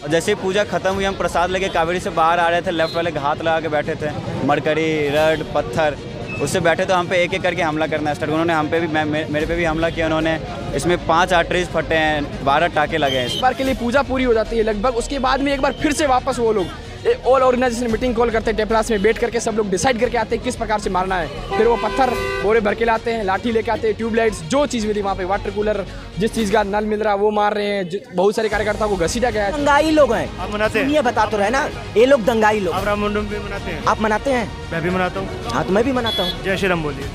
और जैसे ही पूजा खत्म हुई, हम प्रसाद लेके कावेरी से बाहर आ रहे थे, लेफ्ट वाले हाथ लगा के बैठे थे, मरकरी, रड, पत्थर उससे बैठे, तो हम पे एक एक करके हमला करना स्टार्ट। उन्होंने हम पे भी, मेरे पे भी हमला किया उन्होंने। इसमें 5 आर्टरीज फटे हैं, 12 टाके लगे हैं। इस बार के लिए पूजा पूरी हो जाती है लगभग, उसके बाद में एक बार फिर से वापस वो लोग ऑल ऑर्गेनाइजेशन मीटिंग कॉल करते हैं, टेपलास में बैठ करके सब लोग डिसाइड करके आते हैं किस प्रकार से मारना है। फिर वो पत्थर बोरे भर के लाते हैं, लाठी लेके आते हैं, ट्यूबलाइट्स, जो चीज़ मिली वहाँ पे, वाटर कूलर, जिस चीज़ का नल मिल रहा वो मार रहे हैं। बहुत सारे कार्यकर्ताओं को घसीटा गया है। दंगाई लोग हैं, आप मनाते हैं? ये बता तो रहे ना, ये लोग दंगाई लोग। आप राममंडल भी मनाते हैं? आप मनाते हैं? मैं भी मनाता हूँ। हाँ, तो मैं भी मनाता हूँ। जय श्री राम बोलिए।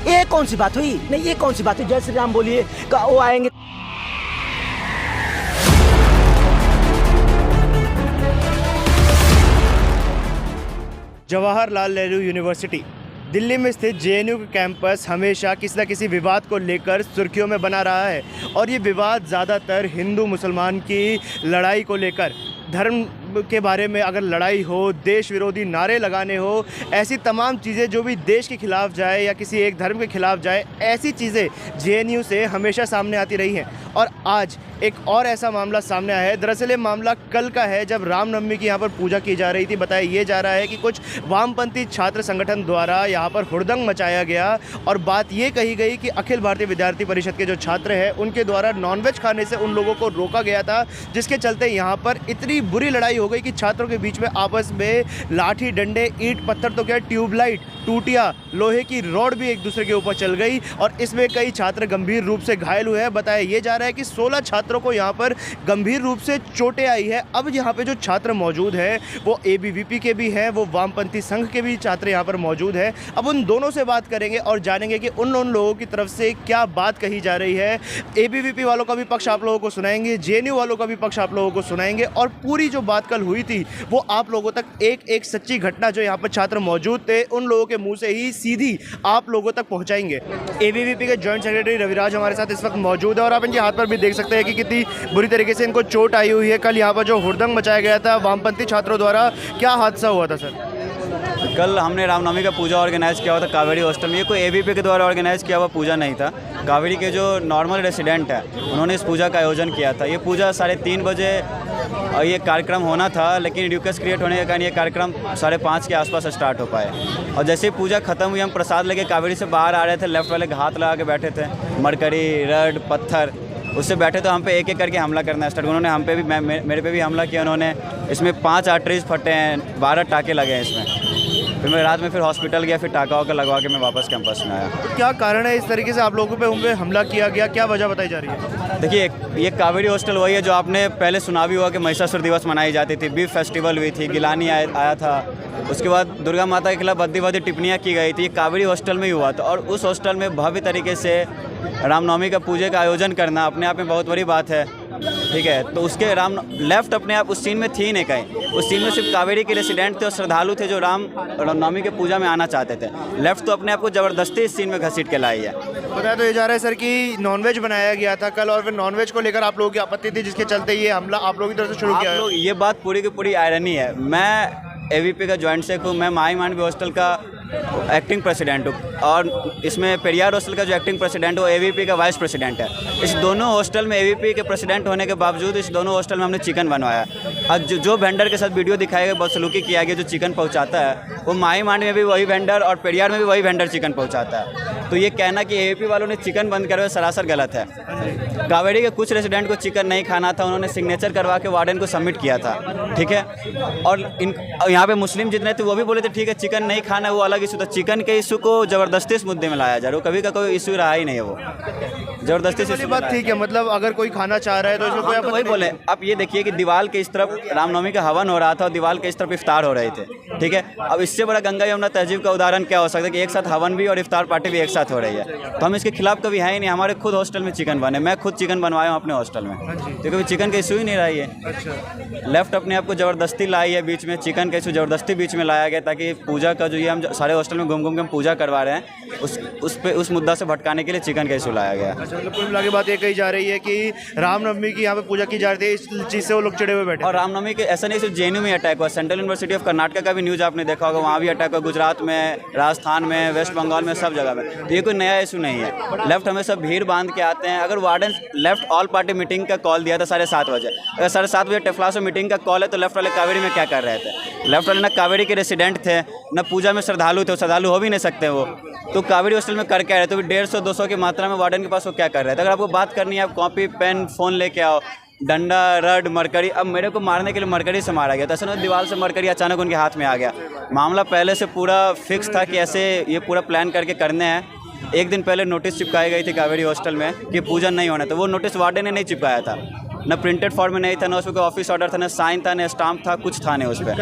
ये कौन सी बात हुई? नहीं, ये कौन सी बात हुई? जय श्री राम बोलिए, वो आएंगे। जवाहरलाल नेहरू यूनिवर्सिटी दिल्ली में स्थित जेएनयू का कैंपस हमेशा किसी न किसी विवाद को लेकर सुर्खियों में बना रहा है, और ये विवाद ज़्यादातर हिंदू मुसलमान की लड़ाई को लेकर, धर्म के बारे में अगर लड़ाई हो, देश विरोधी नारे लगाने हो, ऐसी तमाम चीज़ें जो भी देश के खिलाफ जाए या किसी एक धर्म के खिलाफ जाए, ऐसी चीज़ें जेएनयू से हमेशा सामने आती रही हैं। और आज एक और ऐसा मामला सामने आया है। दरअसल ये मामला कल का है, जब रामनवमी की यहाँ पर पूजा की जा रही थी। बताया ये जा रहा है कि कुछ वामपंथी छात्र संगठन द्वारा यहाँ पर हुड़दंग मचाया गया, और बात ये कही गई कि अखिल भारतीय विद्यार्थी परिषद के जो छात्र हैं उनके द्वारा नॉनवेज खाने से उन लोगों को रोका गया था, जिसके चलते यहाँ पर इतनी बुरी लड़ाई हो गई कि छात्रों के बीच में आपस में लाठी डंडे, ईंट पत्थर, तो क्या ट्यूबलाइट, टूटिया, लोहे की रॉड भी एक दूसरे के ऊपर चल गई, और इसमें कई छात्र गंभीर रूप से घायल हुए हैं। बताया ये जा रहा है कि 16 छात्रों को यहाँ पर गंभीर रूप से चोटें आई है। अब यहाँ पे जो छात्र मौजूद हैं वो एबीवीपी के भी हैं, वो वामपंथी संघ के भी छात्र यहाँ पर मौजूद हैं। अब उन दोनों से बात करेंगे और जानेंगे कि उन लोगों की तरफ से क्या बात कही जा रही है। एबीवीपी वालों का भी पक्ष आप लोगों को सुनाएंगे, जेएनयू वालों का भी पक्ष आप लोगों को सुनाएंगे, और पूरी जो बात कल हुई थी वो आप लोगों तक एक एक सच्ची घटना जो यहाँ पर छात्र मौजूद थे उन लोगों के मुँह से ही सीधी आप लोगों तक पहुँचाएंगे। एबीवीपी के जॉइंट सेक्रेटरी रविराज हमारे साथ इस वक्त मौजूद है, और आप इनके हाथ पर भी देख सकते हैं कि कितनी बुरी तरीके से इनको चोट आई हुई है। कल यहाँ पर जो हुड़दंग मचाया गया था वामपंथी छात्रों द्वारा, क्या हादसा हुआ था सर? कल हमने रामनवमी का पूजा ऑर्गेनाइज़ किया हुआ था कावेरी हॉस्टल में। ये कोई एबीपी के द्वारा ऑर्गेनाइज़ किया हुआ पूजा नहीं था। कावेरी के जो नॉर्मल रेसिडेंट है उन्होंने इस पूजा का आयोजन किया था। ये पूजा 3:30 बजे ये कार्यक्रम होना था, लेकिन ड्यूकस क्रिएट होने के कारण ये कार्यक्रम 5:30 के आसपास स्टार्ट हो पाए। और जैसे ही पूजा खत्म हुई, हम प्रसाद लेके कावेरी से बाहर आ रहे थे, लेफ्ट वाले हाथ लगा के बैठे थे, मरकरी, रड, पत्थर उससे बैठे, तो हम पे एक एक करके हमला करना स्टार्ट। उन्होंने हम पे भी, मेरे पे भी हमला किया उन्होंने। इसमें 5 आर्टरीज फटे हैं, 12 टाके लगे हैं इसमें। फिर मैं रात में फिर हॉस्पिटल गया, फिर टाका वाका लगवा के मैं वापस कैंपस में आया। तो क्या कारण है इस तरीके से आप लोगों पे हमला किया गया, क्या वजह बताई जा रही है? देखिए, ये कावेरी हॉस्टल वही है जो आपने पहले सुना भी हुआ कि महिषासुर दिवस मनाई जाती थी, बीफ फेस्टिवल हुई थी, गिलानी आया था, उसके बाद दुर्गा माता के खिलाफ बद्दी टिप्पणियाँ की गई थी। ये कावेरी हॉस्टल में ही हुआ था, और उस हॉस्टल में भव्य तरीके से रामनवमी का पूजे का आयोजन करना अपने आप में बहुत बड़ी बात है। ठीक है, तो उसके लेफ्ट अपने आप उस सीन में थी नहीं कहीं। उस सीन में सिर्फ कावेरी के रेसिडेंट थे और श्रद्धालु थे जो रामनवमी के पूजा में आना चाहते थे। लेफ्ट तो अपने आप को ज़बरदस्ती इस सीन में घसीट के लाई है। बताया तो ये जा रहा है सर कि नॉनवेज बनाया गया था कल, और फिर नॉनवेज को लेकर आप लोगों की आपत्ति थी, जिसके चलते ये हमला आप लोगों की तरफ से शुरू किया है। ये बात पूरी की पूरी आयरनी है। मैं एबीपी का जॉइंट सेक्रेटरी हूँ, मैं माई मांडवी हॉस्टल का एक्टिंग प्रेसिडेंट हूँ, और इसमें पेरियार हॉस्टल का जो एक्टिंग प्रेसिडेंट है वो एबीपी का वाइस प्रेसिडेंट है। इस दोनों हॉस्टल में एबीपी के प्रेसिडेंट होने के बावजूद इस दोनों हॉस्टल में हमने चिकन बनवाया। और जो वेंडर के साथ वीडियो दिखाया गया, बदसलूकी किया गया, जो चिकन पहुँचाता है वो माई मांड में भी वही वेंडर और पेरियार में भी वही वेंडर चिकन पहुँचाता है। तो ये कहना कि एबीपी वालों ने चिकन बंद करे सरासर गलत है। कावेरी के कुछ रेसिडेंट को चिकन नहीं खाना था, उन्होंने सिग्नेचर करवा के वार्डन को सबमिट किया था। ठीक है, और यहाँ पे मुस्लिम जितने थे वो भी बोले थे ठीक है चिकन नहीं खाना है, वो अलग इशू था। चिकन के इशू को ज़बरदस्ती इस मुद्दे में लाया जा रहा है, कभी का कोई इशू रहा ही नहीं है, वो ज़बरदस्ती से बात ठीक है। मतलब अगर कोई खाना चाह रहा है तो इसमें कोई वही बोले। आप ये देखिए कि दीवार के इस तरफ रामनवमी का हवन हो रहा था और दीवार के इस तरफ इफ्तार हो रहे थे। ठीक है, अब इससे बड़ा गंगा यमुना तहजीब का उदाहरण क्या हो सकता है कि एक साथ हवन भी और इफ्तार पार्टी भी एक साथ हो रही है। तो हम इसके खिलाफ कभी है ही नहीं। हमारे खुद हॉस्टल में चिकन बने, मैं खुद चिकन बनवाया हूँ अपने हॉस्टल में, तो कभी चिकन का इशू ही नहीं रहा है। लेफ्ट अपने आप को ज़बरदस्ती लाई है बीच में, चिकन का इशू ज़बरदस्ती बीच में लाया गया ताकि पूजा का जो ये हम सारे हॉस्टल में घूम घूम के हम पूजा करवा रहे हैं उस मुद्दा से भटकाने के लिए चिकन का इशू लाया गया। मतलब कुल मिला के बात ये कही जा रही है कि रामनवमी की यहाँ पे पूजा की जा रही है, इस चीज़ से वो लोग चिड़े हुए बैठे और रामनवमी के ऐसा नहीं सिर्फ जेएनयू में अटैक हुआ, सेंट्रल यूनिवर्सिटी ऑफ कर्नाटक का भी न्यूज़ आपने देखा होगा, वहाँ भी अटैक हुआ, गुजरात में, राजस्थान में, वेस्ट बंगाल में, सब जगह में। तो ये कोई नया इशू नहीं है। लेफ्ट हमेशा भीड़ बांध के आते हैं। अगर warden left all party meeting का कॉल दिया था 7:30 बजे, अगर 7:30 बजे टेफ्लास में मीटिंग का कॉल है तो लेफ्ट वाले कावेरी में क्या कर रहे थे? लेफ्ट वाले ना कावेरी के रेसिडेंट थे, ना पूजा में श्रद्धालु थे, श्रद्धालु हो भी नहीं सकते वो, तो कावेरी हॉस्टल में कर क्या रहे? तो 150-200 की मात्रा में वार्डन के पास वो क्या कर रहे थे? अगर आपको बात करनी है, आप कॉपी पेन फ़ोन लेके आओ, डंडा रड मरकरी। अब मेरे को मारने के लिए मरकरी से मारा गया था, ऐसा दीवार से मरकरी अचानक उनके हाथ में आ गया। मामला पहले से पूरा फिक्स था कि ऐसे ये पूरा प्लान करके करने हैं। एक दिन पहले नोटिस चिपकाई गई थी कावेरी हॉस्टल में कि पूजन नहीं होना था। वो नोटिस वार्डन ने नहीं चिपकाया था, ना प्रिंटेड फॉर्म में नहीं था, ना उसमें कोई ऑफिस ऑर्डर था, ना साइन था, ना स्टाम्प था, कुछ था नहीं उस पर।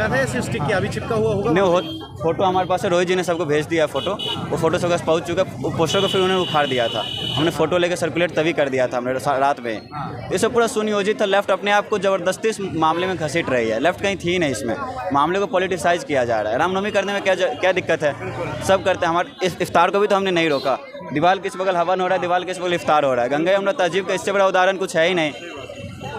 अभी चिपका हुआ होगा नहीं हो, फोटो हमारे पास है, रोहित जी ने सबको भेज दिया फोटो, वो फोटो सबके पास पहुँच चुका। वो पोस्टर को फिर उन्होंने उखाड़ दिया था, हमने फोटो लेकर सर्कुलेट तभी कर दिया था हमने रात में। ये सब पूरा सुनियोजित था। लेफ्ट अपने आप को ज़बरदस्ती इस मामले में घसीट रही है। लेफ्ट कहीं थी नहीं इसमें, मामले को पॉलिटिसाइज किया जा रहा है। रामनवमी करने में क्या दिक्कत है? सब करते हैं। हमारे इस इफ्तार को भी तो हमने नहीं रोका। दीवार किस बगल हवन हो रहा है, दीवार किस बगल इफ्तार हो रहा है। गंगा यमुना तहजीब का इससे बड़ा उदाहरण कुछ है ही नहीं।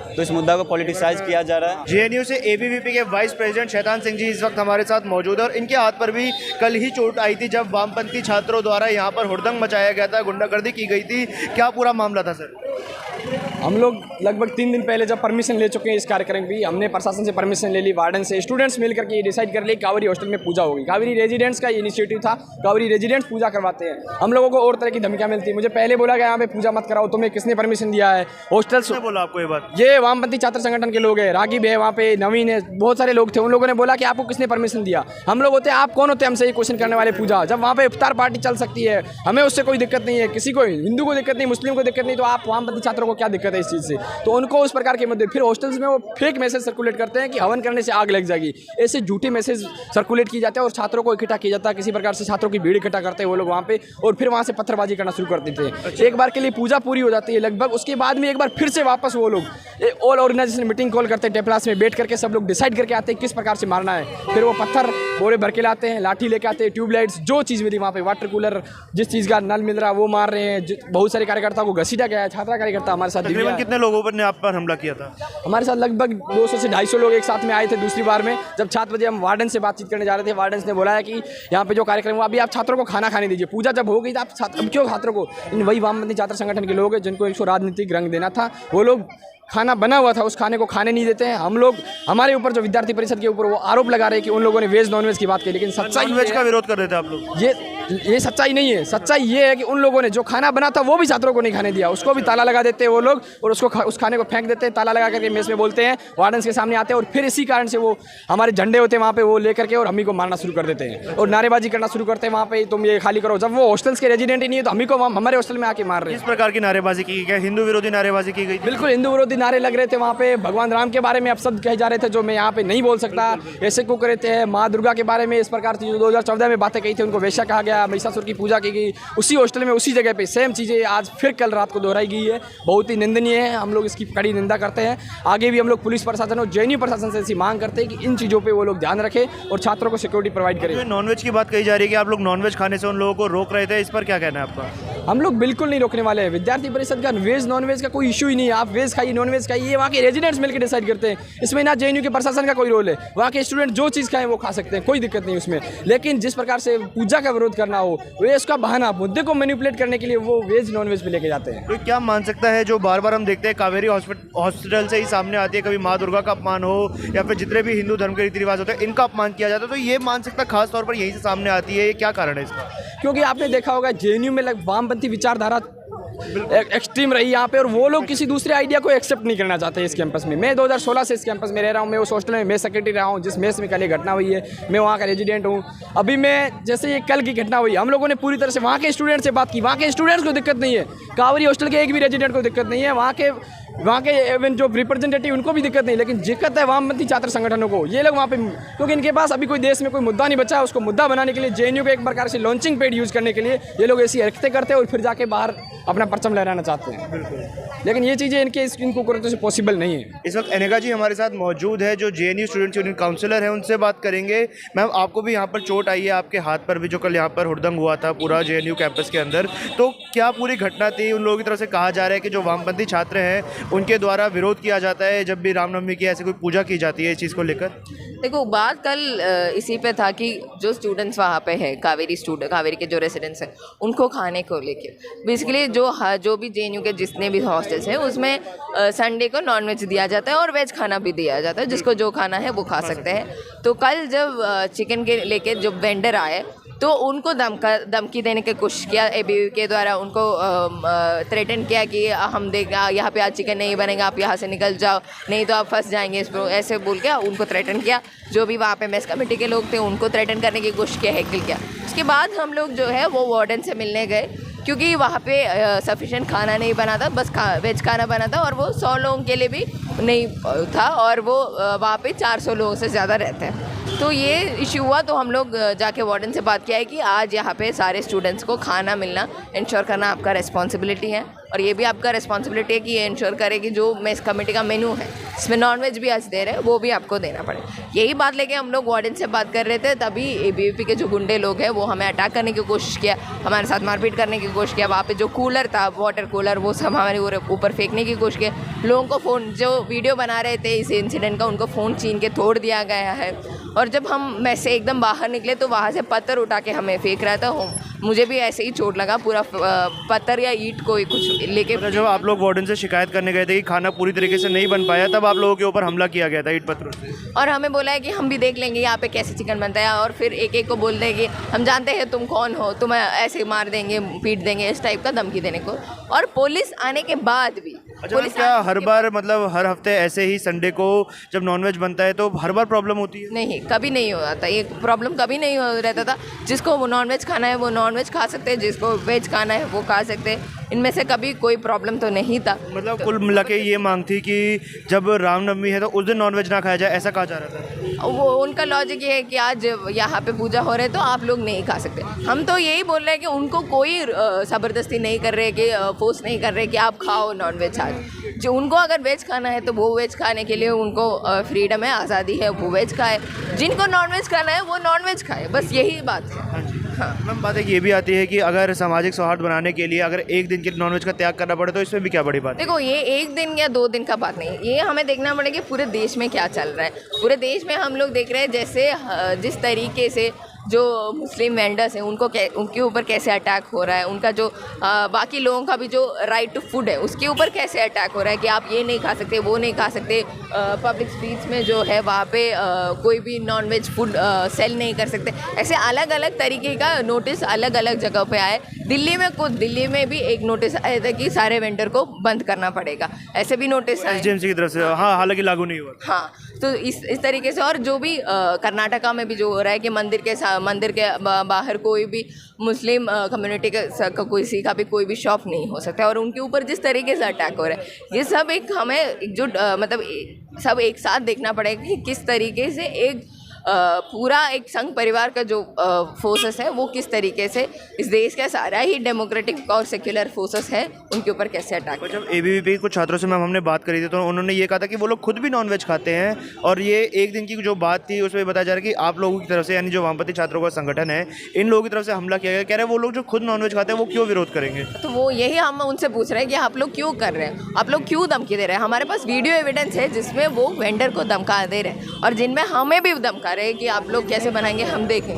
तो इस मुद्दा को पॉलिटिसाइज किया जा रहा है। जेएनयू से एबीवीपी के वाइस प्रेसिडेंट शैतान सिंह जी इस वक्त हमारे साथ मौजूद है और इनके हाथ पर भी कल ही चोट आई थी जब वामपंथी छात्रों द्वारा यहाँ पर हुड़दंग मचाया गया था, गुंडागर्दी की गई थी। क्या पूरा मामला था सर? हम लोग लगभग 3 दिन पहले जब परमिशन ले चुके हैं इस कार्यक्रम की, हमने प्रशासन से परमिशन ले ली, वार्डन से, स्टूडेंट्स मिल करके ये डिसाइड कर लिए कावेरी हॉस्टल में पूजा होगी। कावेरी रेजिडेंट्स का इनिशिएटिव था, कावेरी रेजिडेंट्स पूजा करवाते हैं। हम लोगों को और तरह की धमकियां मिलती है। मुझे पहले बोला गया यहाँ पे पूजा मत कराओ, तुम्हें किसने परमिशन दिया है? हॉस्टल बोला आपको ये बात? ये वामपंथी छात्र संगठन के लोग हैं, रागिब है वहाँ पे, नवीन है, बहुत सारे लोग थे। उन लोगों ने बोला कि आपको किसने परमिशन दिया? हम लोग होते हैं, आप कौन होते हैं हमसे ये क्वेश्चन करने वाले? पूजा जब वहाँ पे इफ्तार पार्टी चल सकती है, हमें उससे कोई दिक्कत नहीं है, किसी को, हिंदू को दिक्कत नहीं, मुस्लिम को दिक्कत नहीं, तो आप वामपंथी छात्रों को क्या दिक्कत है इस चीज़ से? तो उनको उस प्रकार के मुद्दे, फिर हॉस्टल्स में वो फेक मैसेज सर्कुलेट करते हैं कि हवन करने से आग लग जाएगी। ऐसे झूठे मैसेज सर्कुलेट किए जाते हैं और छात्रों को इकट्ठा किया जाता है। किसी प्रकार से छात्रों की भीड़ इकट्ठा करते हैं वो लोग वहाँ पे, और फिर वहाँ से पत्थरबाजी करना शुरू कर देते हैं। एक बार के लिए पूजा पूरी हो जाती है लगभग, उसके बाद में एक बार फिर से वापस वो लोग ऑल ऑर्गेनाइजेशन मीटिंग कॉल करते हैं, टेप्लास में बैठ करके सब लोग डिसाइड करके आते हैं किस प्रकार से मारना है। फिर वो पत्थर बोरे भर के लाते हैं, लाठी लेके आते हैं, ट्यूबलाइट्स, जो चीज़ मिली वहाँ पे, वाटर कूलर, जिस चीज़ का नल मिल रहा वो मार रहे हैं। बहुत सारे कार्यकर्ताओं को घसीटा गया है। छात्रा कार्यकर्ता हमारे साथ, तकरीबन कितने लोगों पर ने आप पर हमला किया था? हमारे साथ लगभग 200 से 250 लोग एक साथ में आए थे। दूसरी बार में जब 7 बजे हम वार्डन से बातचीत करने जा रहे थे, वार्डन ने बोला है कि यहाँ पे जो कार्यक्रम हुआ, अभी आप छात्रों को खाना खाने दीजिए। पूजा जब हो गई तो आप अब क्यों छात्रों को? इन वही वामपंथी छात्र संगठन के लोग हैं जिनको इसको राजनीतिक रंग देना था, वो लोग खाना बना हुआ था, उस खाने को खाने नहीं देते हैं। हम लोग, हमारे ऊपर जो विद्यार्थी परिषद के ऊपर वो आरोप लगा रहे हैं कि उन लोगों ने वेज नॉन वेज की बात की, लेकिन सच्चाई वेज का विरोध कर रहे थे आप लोग। ये सच्चाई नहीं है। सच्चाई ये है कि उन लोगों ने जो खाना बना था वो भी छात्रों को नहीं खाने दिया, उसको भी ताला लगा देते हैं वो लोग, और उस खाने को फेंक देते हैं, ताला लगा करके मेस में बोलते हैं, वार्डन्स के सामने आते हैं, और फिर इसी कारण से वो हमारे झंडे होते हैं वहाँ पे, वो लेकर के और हम ही को मारना शुरू कर देते हैं और नारेबाजी करना शुरू करते हैं वहाँ पे, तुम ये खाली करो। जब वो हॉस्टल्स के रेजिडेंट ही नहीं है तो हम ही को हमारे हॉस्टल में आके मार रहे हैं। किस प्रकार की नारेबाजी की गई? हिंदू विरोधी नारेबाजी की गई? बिल्कुल हिंदू विरोधी नारे लग रहे थे वहाँ पे। भगवान राम के बारे में अपशब्द कहे जा रहे थे जो मैं यहाँ पे नहीं बोल सकता, ऐसे को करे थे। माँ दुर्गा के बारे में इस प्रकार की जो 2014 में बातें कही थी उनको वेश्या कहा गया, महिषासुर की पूजा की गई उसी हॉस्टल में, उसी जगह पे सेम चीज़ें आज फिर कल रात को दोहराई गई है। बहुत ही निंदनीय है, हम लोग इसकी कड़ी निंदा करते हैं। आगे भी हम लोग पुलिस प्रशासन और जेएनयू प्रशासन से ऐसी मांग करते हैं कि इन चीज़ों पर वो लोग ध्यान रखें और छात्रों को सिक्योरिटी प्रोवाइड करें। नॉनवेज की बात कही जा रही है कि आप लोग नॉनवेज खाने से उन लोगों को रोक रहे थे, इस पर क्या कहना है आपका? हम लोग बिल्कुल नहीं रोकने वाले हैं। विद्यार्थी परिषद का वेज नॉन वेज का कोई इशू ही नहीं है। आप वेज खाइए नॉन वेज खाइए, ये वहाँ के रेजिडेंट्स मिलकर डिसाइड करते हैं। इसमें ना जेएनयू के प्रशासन का कोई रोल है। वहाँ के स्टूडेंट जो चीज़ खाएं वो खा सकते हैं, कोई दिक्कत नहीं उसमें। लेकिन जिस प्रकार से पूजा का विरोध करना हो, वे उसका बहाना मुद्दे को मैनिपुलेट करने के लिए वो वेज नॉन वेज पे लेके जाते हैं। तो क्या मान सकता है जो बार बार हम देखते हैं कावेरी हॉस्पिटल से ही सामने आती है, कभी माँ दुर्गा का अपमान हो या फिर जितने भी हिंदू धर्म के रीति रिवाज होते हैं इनका अपमान किया जाता है, तो ये मान सकता है खास तौर पर यहीं से सामने आती है, ये क्या कारण है इसका? क्योंकि आपने देखा होगा जेएनयू में वामपंथी विचारधारा एक्सट्रीम रही यहाँ पे, और वो लोग किसी दूसरे आइडिया को एक्सेप्ट नहीं करना चाहते इस कैंपस में। मैं 2016 से इस कैंपस में रह रहा हूँ। मैं उस हॉस्टल में मेस सेक्रेटरी रहा हूँ जिस मेस में कल ये घटना हुई है। मैं वहाँ का रेजिडेंट हूँ। अभी मैं जैसे ये कल की घटना हुई, हम लोगों ने पूरी तरह से वहाँ के स्टूडेंट से बात की। वहाँ के स्टूडेंट्स को दिक्कत नहीं है, कावेरी हॉस्टल के एक भी रेजिडेंट को दिक्कत नहीं है। वहाँ के वहाँ के इवन जो रिप्रेजेंटेटिव उनको भी दिक्कत नहीं, लेकिन दिक्कत है वामपंथी छात्र संगठनों को। ये लोग वहाँ पे, क्योंकि इनके पास अभी कोई देश में कोई मुद्दा नहीं बचा है, उसको मुद्दा बनाने के लिए जेएनयू को एक प्रकार से लॉन्चिंग पेड यूज़ करने के लिए ये लोग ऐसी हरकतें करते हैं और फिर जाके बाहर अपना परचम लहराना चाहते हैं। लेकिन ये चीज़ें इनको कुकुरतों से पॉसिबल नहीं है। इस वक्त अनेका जी हमारे साथ मौजूद है जो जेएनयू स्टूडेंट यूनियन काउंसिलर है, उनसे बात करेंगे। मैम, आपको भी यहाँ पर चोट आई है, आपके हाथ पर भी, जो कल यहाँ पर हुड़दंग हुआ था पूरा जेएनयू कैंपस के अंदर, तो क्या पूरी घटना थी? उन लोगों की तरफ से कहा जा रहा है कि जो वामपंथी छात्र हैं उनके द्वारा विरोध किया जाता है जब भी रामनवमी की ऐसी कोई पूजा की जाती है, इस चीज़ को लेकर। देखो, बात कल इसी पे था कि जो स्टूडेंट्स वहाँ पे है, कावेरी के जो रेसिडेंट्स हैं, उनको खाने को लेके बेसिकली जो भी जेएनयू के जितने भी हॉस्टल्स हैं उसमें संडे को नॉनवेज दिया जाता है और वेज खाना भी दिया जाता है, जिसको जो खाना है वो खा सकते हैं। तो कल जब चिकन के लेके जो वेंडर आए तो उनको धमकी देने की कोशिश किया एबीवी के द्वारा, उनको थ्रेटन किया कि हम यहाँ पे आज चिकन नहीं बनेगा, आप यहाँ से निकल जाओ, नहीं तो आप फंस जाएंगे इस पर, ऐसे बोल के उनको थ्रेटन किया। जो भी वहाँ पे मेस कमेटी के लोग थे उनको थ्रेटन करने की कोशिश किया, हैकल किया। उसके बाद हम लोग जो है वो वार्डन से मिलने गए, क्योंकि वहाँ पे सफिशेंट खाना नहीं बना था, बस वेज खाना बना था और वो 100 लोगों के लिए भी नहीं था, और वो वहाँ पे 400 लोगों से ज़्यादा रहते हैं। तो ये इशू हुआ, तो हम लोग जाके वार्डन से बात किया है कि आज यहाँ पे सारे स्टूडेंट्स को खाना मिलना इंश्योर करना आपका रिस्पॉन्सिबिलिटी है, और ये भी आपका रिस्पॉन्सिबिलिटी है कि ये इंश्योर करे कि जो मेस कमेटी का मेनू है इसमें नॉनवेज भी आज दे रहे हैं वो भी आपको देना पड़े। यही बात लेके हम लोग वार्डन से बात कर रहे थे, तभी एबीवीपी के जो गुंडे लोग हैं वो हमें अटैक करने की कोशिश किया, हमारे साथ मारपीट करने की कोशिश किया। वहाँ पे जो कूलर था, वाटर कूलर, वो सब हमारे ऊपर फेंकने की कोशिश किया। लोगों को फ़ोन, जो वीडियो बना रहे थे इस इंसिडेंट का, उनको फ़ोन छीन के तोड़ दिया गया है। और जब हम मेस से एकदम बाहर निकले तो वहाँ से पत्थर उठा के हमें फेंक रहा था। मुझे भी ऐसे ही चोट लगा, पूरा पत्थर या ईंट कोई कुछ लेके। जब आप लोग वार्डन से शिकायत करने गए थे कि खाना पूरी तरीके से नहीं बन पाया, तब आप लोगों के ऊपर हमला किया गया था ईंट पत्थरों से, और हमें बोला है कि हम भी देख लेंगे यहाँ पे कैसे चिकन बनता है, और फिर एक एक को बोल दें कि हम जानते हैं तुम कौन हो, तुम्हें ऐसे मार देंगे, पीट देंगे, इस टाइप का धमकी देने को। और पुलिस आने के बाद भी पुलिस क्या हर बार, मतलब हर हफ्ते ऐसे ही संडे को जब नॉनवेज बनता है तो हर बार प्रॉब्लम होती है? नहीं, कभी नहीं होता था, ये प्रॉब्लम कभी नहीं हो रहता था। जिसको वो नॉनवेज खाना है वो नॉनवेज खा सकते हैं, जिसको वेज खाना है वो खा सकते हैं, इनमें से कभी कोई प्रॉब्लम तो नहीं था। मतलब कुल मिला के ये मांग थी कि जब रामनवमी है तो उस दिन नॉनवेज ना खाया जाए, ऐसा कहा जा रहा था। वो उनका लॉजिक ये है कि आज यहाँ पे पूजा हो रही है तो आप लोग नहीं खा सकते। हम तो यही बोल रहे हैं कि उनको कोई ज़बरदस्ती नहीं कर रहे, कि फोर्स नहीं कर रहे कि आप खाओ नॉनवेज। आज जो उनको अगर वेज खाना है तो वो वेज खाने के लिए उनको फ्रीडम है, आज़ादी है, वो वेज खाए। जिनको नॉनवेज खाना है वो नॉनवेज खाए, बस यही बात है। हाँ, मैम, बात एक ये भी आती है कि अगर सामाजिक सौहार्द बनाने के लिए अगर एक दिन के नॉनवेज का त्याग करना पड़े तो इसमें भी क्या बड़ी बात है? देखो, ये एक दिन या 2 दिन का बात नहीं है, ये हमें देखना पड़ेगा कि पूरे देश में क्या चल रहा है। पूरे देश में हम लोग देख रहे हैं जैसे जिस तरीके से जो मुस्लिम वेंडर्स हैं उनके ऊपर कैसे अटैक हो रहा है, उनका जो बाकी लोगों का भी जो राइट टू फूड है उसके ऊपर कैसे अटैक हो रहा है कि आप ये नहीं खा सकते, वो नहीं खा सकते। पब्लिक स्ट्रीट्स में जो है वहाँ पे कोई भी नॉनवेज फूड सेल नहीं कर सकते। ऐसे अलग अलग तरीके का नोटिस अलग अलग जगह पे आए। दिल्ली में भी एक नोटिस आया था कि सारे वेंडर को बंद करना पड़ेगा, ऐसे भी नोटिस आए एसडीएमसी की तरफ से। हाँ, हालांकि लागू नहीं हुआ। हाँ, तो इस तरीके से। और जो भी कर्नाटका में भी जो हो रहा है कि मंदिर के बाहर कोई भी मुस्लिम कम्युनिटी का किसी का भी कोई भी शॉप नहीं हो सकता, और उनके ऊपर जिस तरीके से अटैक हो रहा है, ये सब एक हमें एकजुट मतलब सब एक साथ देखना पड़ेगा कि किस तरीके से एक पूरा एक संघ परिवार का जो फोर्सेस है वो किस तरीके से इस देश का सारा ही डेमोक्रेटिक और सेक्युलर फोर्सेस है उनके ऊपर कैसे अटैक। जब एबीवीपी कुछ छात्रों से मैम हमने बात करी थी तो उन्होंने ये कहा था कि वो लोग खुद भी नॉनवेज खाते हैं, और ये एक दिन की जो बात थी उसमें बताया जा रहा है कि आप लोगों की तरफ से, यानी जो वामपंथी छात्रों का संगठन है, इन लोगों की तरफ से हमला किया गया। कह रहे हैं वो लोग जो खुद नॉनवेज खाते हैं वो क्यों विरोध करेंगे? तो वो यही हम उनसे पूछ रहे हैं कि आप लोग क्यों कर रहे हैं, आप लोग क्यों धमकी दे रहे हैं। हमारे पास वीडियो एविडेंस है जिसमें वो वेंडर को धमका दे रहे हैं, और जिनमें हमें भी धमका रहे हैं कि आप लोग कैसे बनाएंगे, हम देखें।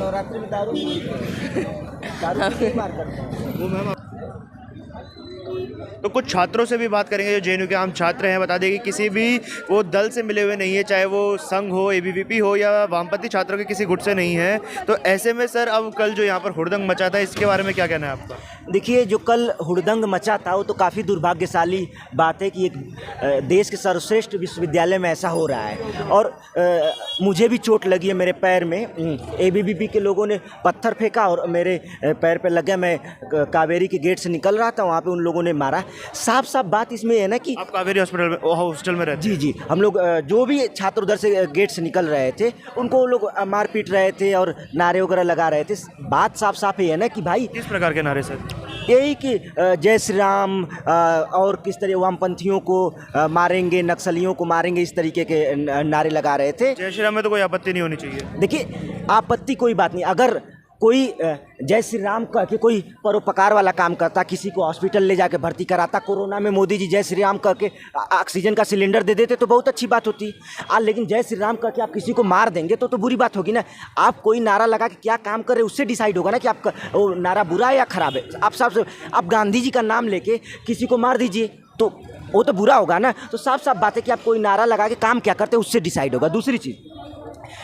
तो कुछ छात्रों से भी बात करेंगे जो जेएनयू के आम छात्र हैं। बता दें कि किसी भी वो दल से मिले हुए नहीं है, चाहे वो संघ हो, एबीवीपी हो, या वामपंथी छात्रों के किसी गुट से नहीं है। तो ऐसे में सर, अब कल जो यहाँ पर हुड़दंग मचा था, इसके बारे में क्या कहना है आपका? देखिए, जो कल हुड़दंग मचा था वो तो काफ़ी दुर्भाग्यशाली बात है कि एक देश के सर्वश्रेष्ठ विश्वविद्यालय में ऐसा हो रहा है। और मुझे भी चोट लगी है मेरे पैर में। एबीवीपी के लोगों ने पत्थर फेंका और मेरे पैर पे लग गया। मैं कावेरी के गेट से निकल रहा था, वहाँ पे उन लोगों लोगों ने मारा। साफ साफ बात इसमें है ना कि आप कावेरी हॉस्टल में रहते जी जी, हम लोग जो भी छात्र उधर से गेट से निकल रहे थे उनको वो लोग मार पीट रहे थे और नारे वगैरह लगा रहे थे। बात साफ साफ ये है ना कि भाई किस प्रकार के नारे सर? यही कि जय श्री राम और किस तरह वामपंथियों को मारेंगे, नक्सलियों को मारेंगे, इस तरीके के नारे लगा रहे थे। जय श्री राम में तो कोई आपत्ति नहीं होनी चाहिए। देखिए आपत्ति कोई बात नहीं, अगर कोई जय श्री राम कह के कोई परोपकार वाला काम करता, किसी को हॉस्पिटल ले जाके भर्ती कराता, कोरोना में मोदी जी जय श्री राम कह के ऑक्सीजन का सिलेंडर दे देते तो बहुत अच्छी बात होती। लेकिन जय श्री राम कह के आप किसी को मार देंगे तो बुरी बात होगी ना। आप कोई नारा लगा के क्या काम कर रहे उससे डिसाइड होगा ना कि आपका वो नारा बुरा है या खराब है। आप साफ आप गांधी जी का नाम लेके किसी को मार दीजिए तो वो तो बुरा होगा ना। तो साफ साफ बात है कि आप कोई नारा लगा के काम क्या करते उससे डिसाइड होगा। दूसरी चीज़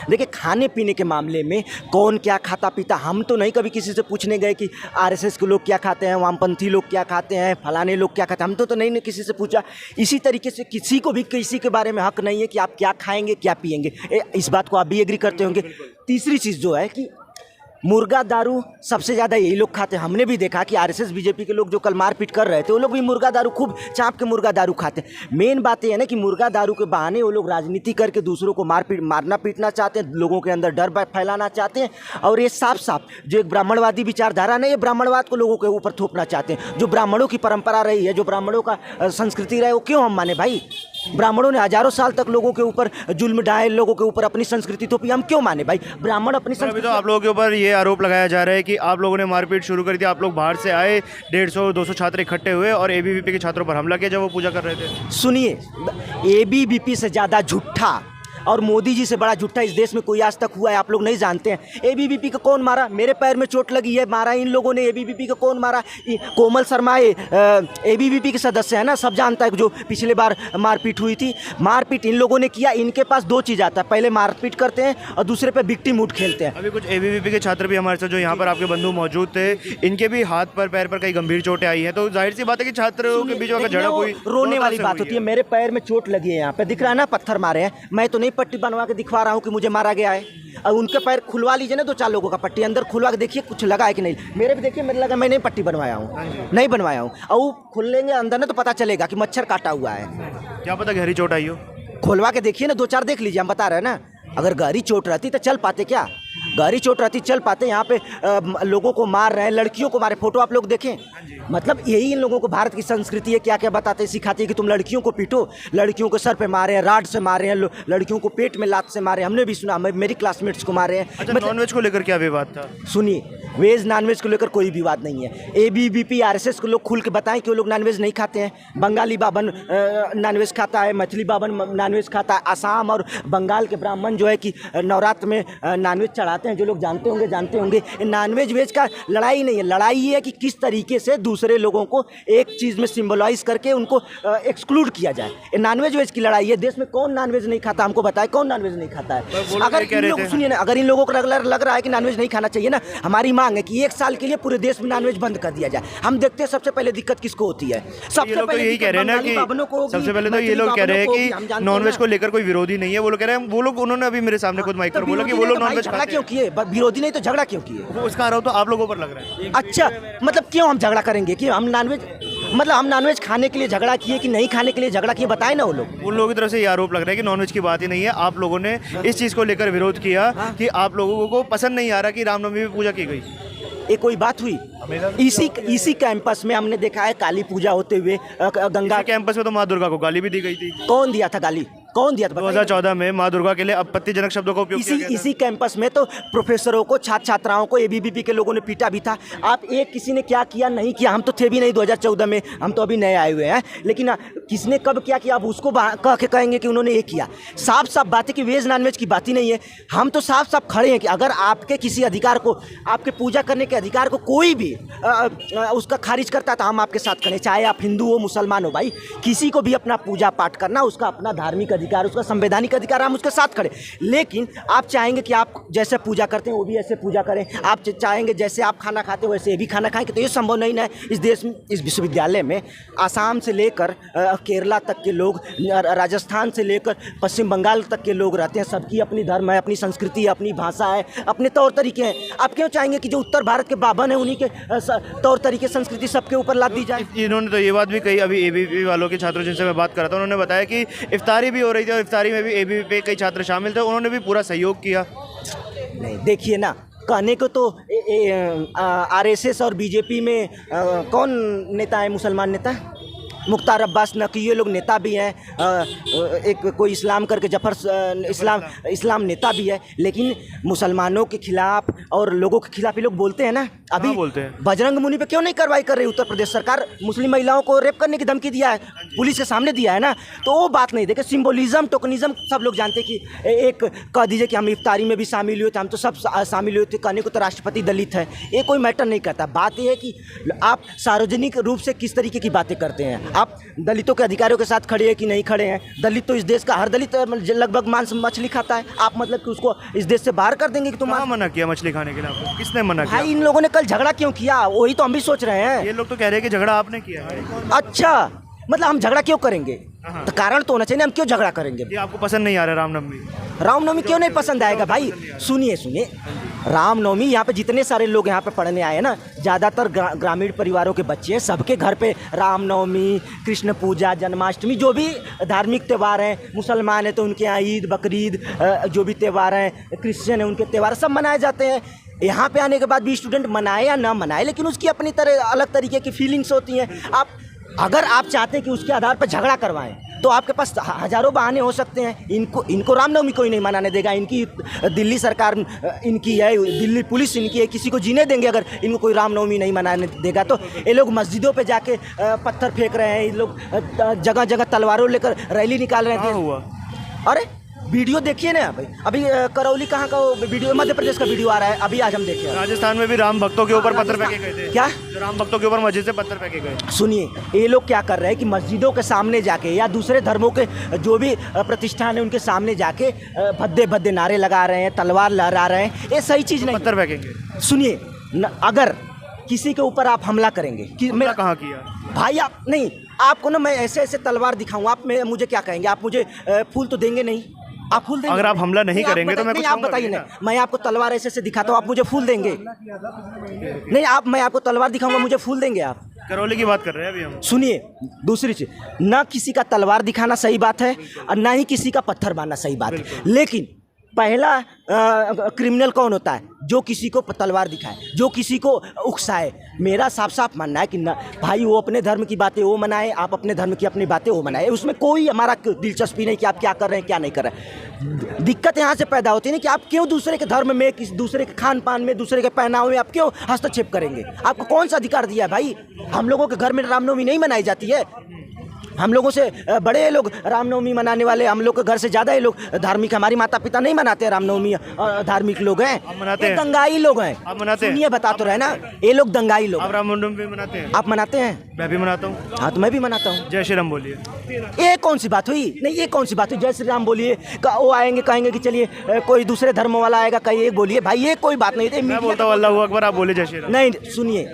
देखिए, खाने पीने के मामले में कौन क्या खाता पीता, हम तो नहीं कभी किसी से पूछने गए कि आरएसएस के लोग क्या खाते हैं, वामपंथी लोग क्या खाते हैं, फलाने लोग क्या खाते हैं, हम तो नहीं किसी से पूछा। इसी तरीके से किसी को भी किसी के बारे में हक नहीं है कि आप क्या खाएंगे क्या पिएंगे। इस बात को आप भी एग्री करते होंगे। तीसरी चीज़ जो है कि मुर्गा दारू सबसे ज़्यादा यही लोग खाते हैं। हमने भी देखा कि आरएसएस बीजेपी के लोग जो कल मारपीट कर रहे थे वो लोग भी मुर्गा दारू खूब चाँप के मुर्गा दारू खाते हैं। मेन बात ये है ना कि मुर्गा दारू के बहाने वो लोग राजनीति करके दूसरों को मारना पीटना चाहते हैं, लोगों के अंदर डर फैलाना चाहते हैं। और ये साफ साफ जो एक ब्राह्मणवादी विचारधारा नहीं, ये ब्राह्मणवाद को लोगों के ऊपर थोपना चाहते हैं। जो ब्राह्मणों की परंपरा रही है, जो ब्राह्मणों का संस्कृति रहा है, वो क्यों हम माने भाई? ब्राह्मणों ने हजारों साल तक लोगों के ऊपर जुल्म ढाए, लोगों के ऊपर अपनी संस्कृति थोपी, हम क्यों माने भाई? ब्राह्मण अपनी अभी संस्कृति। तो आप लोगों के ऊपर ये आरोप लगाया जा रहा है कि आप लोगों ने मारपीट शुरू कर दिया। आप लोग बाहर से आए, 150-200 छात्र इकट्ठे हुए और एबीवीपी के छात्रों पर हमला किया जब वो पूजा कर रहे थे। सुनिए, एबीवीपी से ज़्यादा झूठा और मोदी जी से बड़ा झूठा इस देश में कोई आज तक हुआ है आप लोग नहीं जानते हैं। एबीवीपी को कौन मारा? मेरे पैर में चोट लगी है, मारा इन लोगों ने। एबीवीपी को कौन मारा? कोमल शर्मा एबीवीपी के सदस्य है ना, सब जानता है जो पिछले बार मारपीट हुई थी। मारपीट इन लोगों ने किया। इनके पास दो चीज़ आता है, पहले मारपीट करते हैं और दूसरे पे विक्टिम मूड खेलते हैं। अभी कुछ एबीवीपी के छात्र भी हमारे साथ जो यहाँ पर आपके बंधु मौजूद थे, इनके भी हाथ पर पैर पर कई गंभीर चोटें आई हैं। तो जाहिर सी बात है कि छात्रों के बीच में झड़प हुई, रोने वाली बात होती है। मेरे पैर में चोट लगी है, यहाँ पे दिख रहा है ना, पत्थर मारे हैं। मैं तो नहीं पट्टी बनवा के दिखवा रहा हूँ कि मुझे मारा गया है। और उनके पैर खुलवा लीजिए ना, 2-4 लोगों का पट्टी अंदर खुलवा के देखिए कुछ लगा है कि नहीं। मेरे भी देखिए, मेरे लगा, मैं नहीं पट्टी बनवाया हूँ, नहीं बनवाया हूँ। और वो खुलेंगे अंदर ना तो पता चलेगा कि मच्छर काटा हुआ है। क्या पता गहरी चोट आई हो। खुलवा के देखिए ना, 2-4 देख लीजिए, हम बता रहे हैं ना। अगर गहरी चोट रहती तो चल पाते क्या? गहरी चोट रहती चल पाते। यहाँ पे लोगों को मार रहे हैं, लड़कियों को मारे, फोटो आप लोग देखें। मतलब यही इन लोगों को भारत की संस्कृति है, क्या क्या बताते सिखाते हैं कि तुम लड़कियों को पीटो, लड़कियों को सर पे मारे हैं, राड से मारे हैं, लड़कियों को पेट में लात से मारे। हमने भी सुना, मेरी क्लासमेट्स को मारे हैं। अच्छा, नॉनवेज को लेकर क्या विवाद था? सुनिए, वेज नॉनवेज को लेकर कोई विवाद नहीं है। एबीवीपी आरएसएस को लोग खुल के बताएं कि वो लोग नॉनवेज नहीं खाते हैं। बंगाली बाबन नॉनवेज खाता है, मछली बाबन नॉनवेज खाता है। आसाम और बंगाल के ब्राह्मण जो है कि नवरात्र में नॉनवेज चढ़ाते हैं, जो लोग जानते होंगे। नॉनवेज वेज का लड़ाई नहीं है, लड़ाई ये है कि किस तरीके से दूसरे लोगों को एक चीज़ में सिंबलाइज करके उनको एक्सक्लूड किया जाए। ये नॉनवेज वेज की लड़ाई है। देश में कौन नॉनवेज नहीं खाता? हमको बताए कौन नॉनवेज नहीं खाता है? अगर इन लोग, सुनिए ना, अगर इन लोगों को लग रहा है कि नॉनवेज नहीं खाना चाहिए ना, हमारी मांग है कि 1 साल के लिए पूरे देश में नॉनवेज बंद कर दिया जाए। हम देखते हैं सबसे पहले दिक्कत किसको होती है। सबसे पहले यही कह रहे हैं ना कि सबसे पहले तो ये लोग कह रहे हैं कि नॉनवेज को लेकर कोई विरोधी नहीं है। वो लोग कह रहे हैं, वो लोग, उन्होंने अभी मेरे सामने खुद माइक पर बोला कि वो लोग नॉनवेज खाते हैं। क्यों किए? विरोधी नहीं तो झगड़ा क्यों किए? वो उसका आरोप तो आप लोगों पर लग रहा है। अच्छा, मतलब क्यों हम झगड़ा करेंगे कि हम नॉनवेज खाने के लिए झगड़ा किए कि नहीं खाने के लिए झगड़ा किए? बताए ना वो लोग। उन लोगों की तरफ से ये आरोप लग रहा है कि नॉनवेज की बात ही नहीं है। आप लोगों ने इस चीज़ को लेकर विरोध किया कि आप लोगों को पसंद नहीं आ रहा कि रामनवमी में पूजा की गई। ये कोई बात हुई? इसी कैंपस में हमने देखा है काली पूजा होते हुए। गंगा कैंपस में तो माँ दुर्गा को गाली भी दी गई थी। कौन दिया था गाली? कौन दिया था? 2014 में माँ दुर्गा के लिए आपत्तिजनक शब्दों का उपयोग किया गया था। इसी कैंपस में तो प्रोफेसरों को, छात्र छात्राओं को एबीवीपी के लोगों ने पीटा भी था। आप एक किसी ने क्या किया नहीं किया, हम तो थे भी नहीं 2014 में, हम तो अभी नए आए हुए हैं। लेकिन किसने कब क्या किया, आप उसको कह के कहेंगे कि उन्होंने ये किया। साफ साफ बात है कि वेज नॉनवेज की बात ही नहीं है। हम तो साफ साफ खड़े हैं कि अगर आपके किसी अधिकार को, आपके पूजा करने के अधिकार को कोई भी उसका खारिज करता है तो हम आपके साथ करें, चाहे आप हिंदू हो मुसलमान हो। भाई किसी को भी अपना पूजा पाठ करना, उसका अपना धार्मिक अधिकार, उसका संवैधानिक अधिकार, हम उसके साथ खड़े। लेकिन आप चाहेंगे कि आप जैसे पूजा करते हैं वो भी ऐसे पूजा करें। आप चाहेंगे जैसे आप खाना खाते हो वैसे ये भी खाना खाएं, तो ये संभव नहीं है। इस देश में, इस विश्वविद्यालय में आसाम से लेकर केरला तक के लोग, राजस्थान से लेकर पश्चिम बंगाल तक के लोग रहते हैं। सबकी अपनी धर्म है, अपनी संस्कृति है, अपनी भाषा है, अपने तौर तरीके हैं। आप क्यों चाहेंगे कि जो उत्तर भारत के बावन हैं उन्हीं के तौर तरीके संस्कृति सबके ऊपर लाद दी जाए? इन्होंने तो ये बात भी कही, अभी एबीवीपी वालों के छात्रों जिनसे मैं बात कर रहा था, उन्होंने बताया कि इफ्तारी भी हो रही थी और इफ्तारी में भी एबीवीपी के कई छात्र शामिल थे, उन्होंने भी पूरा सहयोग किया। नहीं, देखिए ना, कहने को तो आरएसएस और बीजेपी में कौन नेता है, मुसलमान नेता? मुख्तार अब्बास नकवी, ये लोग नेता भी हैं। एक कोई इस्लाम करके जफर इस्लाम नेता भी है। लेकिन मुसलमानों के खिलाफ और लोगों के खिलाफ ये लोग बोलते हैं ना। अभी बोलते हैं। बजरंग मुनि पे क्यों नहीं कार्रवाई कर रही उत्तर प्रदेश सरकार? मुस्लिम महिलाओं को रेप करने की धमकी दिया है, पुलिस के सामने दिया है ना। तो वो बात नहीं देखे, सिम्बोलिज्म टोकनिज्म सब लोग जानते हैं कि एक कह दीजिए कि हम इफ्तारी में भी शामिल हुए थे, हम तो सब शामिल हुए थे, कहने को तो राष्ट्रपति दलित है, ये कोई मैटर नहीं करता। बात ये है कि आप सार्वजनिक रूप से किस तरीके की बातें करते हैं। आप दलितों के अधिकारियों के साथ खड़े हैं कि नहीं खड़े हैं? दलित तो इस देश का हर दलित लगभग मांस मछली खाता है। आप मतलब कि उसको इस देश से बाहर कर देंगे कि तुम? मना किया मछली खाने के लिए आपको? किसने मना किया? भाई इन लोगों ने कल झगड़ा क्यों किया, वही तो हम भी सोच रहे हैं। ये लोग तो कह रहे हैं कि झगड़ा आपने किया है। अच्छा, मतलब हम झगड़ा क्यों करेंगे? तो कारण तो होना चाहिए ना, हम क्यों झगड़ा करेंगे? ये आपको पसंद नहीं आ रहा रामनवमी? रामनवमी क्यों नहीं पसंद आएगा भाई? सुनिए, रामनवमी यहाँ पे जितने सारे लोग यहाँ पे पढ़ने आए हैं ना, ज़्यादातर ग्रामीण परिवारों के बच्चे हैं। सबके घर पे रामनवमी, कृष्ण पूजा, जन्माष्टमी, जो भी धार्मिक त्यौहार हैं, मुसलमान है तो उनके यहाँ ईद, बकरीद, जो भी त्यौहार हैं, क्रिश्चियन है उनके त्यौहार सब मनाए जाते हैं। यहाँ पे आने के बाद भी स्टूडेंट मनाए या ना मनाए, लेकिन उसकी अपनी तरह अलग तरीके की फीलिंग्स होती हैं। अगर आप चाहते हैं कि उसके आधार पर झगड़ा करवाएं तो आपके पास हजारों बहाने हो सकते हैं। इनको रामनवमी कोई नहीं मनाने देगा। इनकी दिल्ली सरकार इनकी है, दिल्ली पुलिस इनकी है, किसी को जीने देंगे अगर इनको कोई रामनवमी नहीं मनाने देगा तो? ये लोग मस्जिदों पे जाके पत्थर फेंक रहे हैं, ये लोग जगह जगह तलवारों लेकर रैली निकाल रहे थे। हुआ? अरे वीडियो देखिए ना भाई, अभी करौली कहाँ का वीडियो, मध्य प्रदेश का वीडियो आ रहा है, अभी आज हम देखे। राजस्थान में भी राम भक्तों के ऊपर पत्थर फेंके गए थे। क्या? राम भक्तों के ऊपर मस्जिद से पत्थर फेंके गए। सुनिए, ये लोग क्या कर रहे हैं कि मस्जिदों के सामने जाके या दूसरे धर्मों के जो भी प्रतिष्ठान है उनके सामने जाके भद्दे भद्दे नारे लगा रहे हैं, तलवार लहरा रहे हैं। ये सही चीज़ नहीं। पत्थर फेंकेंगे। सुनिए, अगर किसी के ऊपर आप हमला करेंगे कि मैं कहाँ किया भाई? आप नहीं, आपको ना मैं ऐसे ऐसे तलवार दिखाऊं, आप मुझे क्या कहेंगे? आप मुझे फूल तो देंगे नहीं? आप फूल देंगे? अगर आप हमला नहीं करेंगे तो मैं कुछ आप बताइए ना, मैं आपको तलवार ऐसे ऐसे दिखाता हूँ, आप मुझे फूल देंगे? नहीं, मैं आपको तलवार दिखाऊंगा, मुझे फूल देंगे आप? करौली की बात कर रहे हैं अभी हम। सुनिए, दूसरी चीज, ना किसी का तलवार दिखाना सही बात है और ना ही किसी का पत्थर मारना सही बात है। लेकिन पहला क्रिमिनल कौन होता है? जो किसी को तलवार दिखाए, जो किसी को उकसाए। मेरा साफ साफ मानना है कि ना भाई, वो अपने धर्म की बातें वो मनाए, आप अपने धर्म की अपनी बातें वो मनाए। उसमें कोई हमारा दिलचस्पी नहीं कि आप क्या कर रहे हैं क्या नहीं कर रहे हैं। दिक्कत यहाँ से पैदा होती है ना कि आप क्यों दूसरे के धर्म में, किसी दूसरे के खान पान में, दूसरे के पहनावे में आप क्यों हस्तक्षेप करेंगे? आपको कौन सा अधिकार दिया है भाई? हम लोगों के घर में रामनवमी नहीं मनाई जाती है। हम लोगों से बड़े ये लोग रामनवमी मनाने वाले, हम लोग के घर से ज़्यादा ये लोग धार्मिक, हमारी माता पिता नहीं मनाते हैं रामनवमी, धार्मिक लोग हैं, मनाते हैं। दंगाई लोग हैं। आप मनाते हैं? सुनिए, बता तो रहे ना, ये लोग दंगाई लोग। आप रामनवमी मनाते हैं? आप मनाते हैं? मैं भी मनाता हूँ। हाँ, तो मैं भी मनाता हूँ। जय श्री राम बोलिए। ये कौन सी बात हुई? नहीं, ये कौन सी बात हुई? जय श्री राम बोलिए, वो आएंगे कहेंगे कि चलिए कोई दूसरे धर्म वाला आएगा कहिए बोलिए, भाई ये कोई बात नहीं। मैं बोलता हूँ अल्लाह अकबर, आप बोले जय श्री राम। नहीं, सुनिए,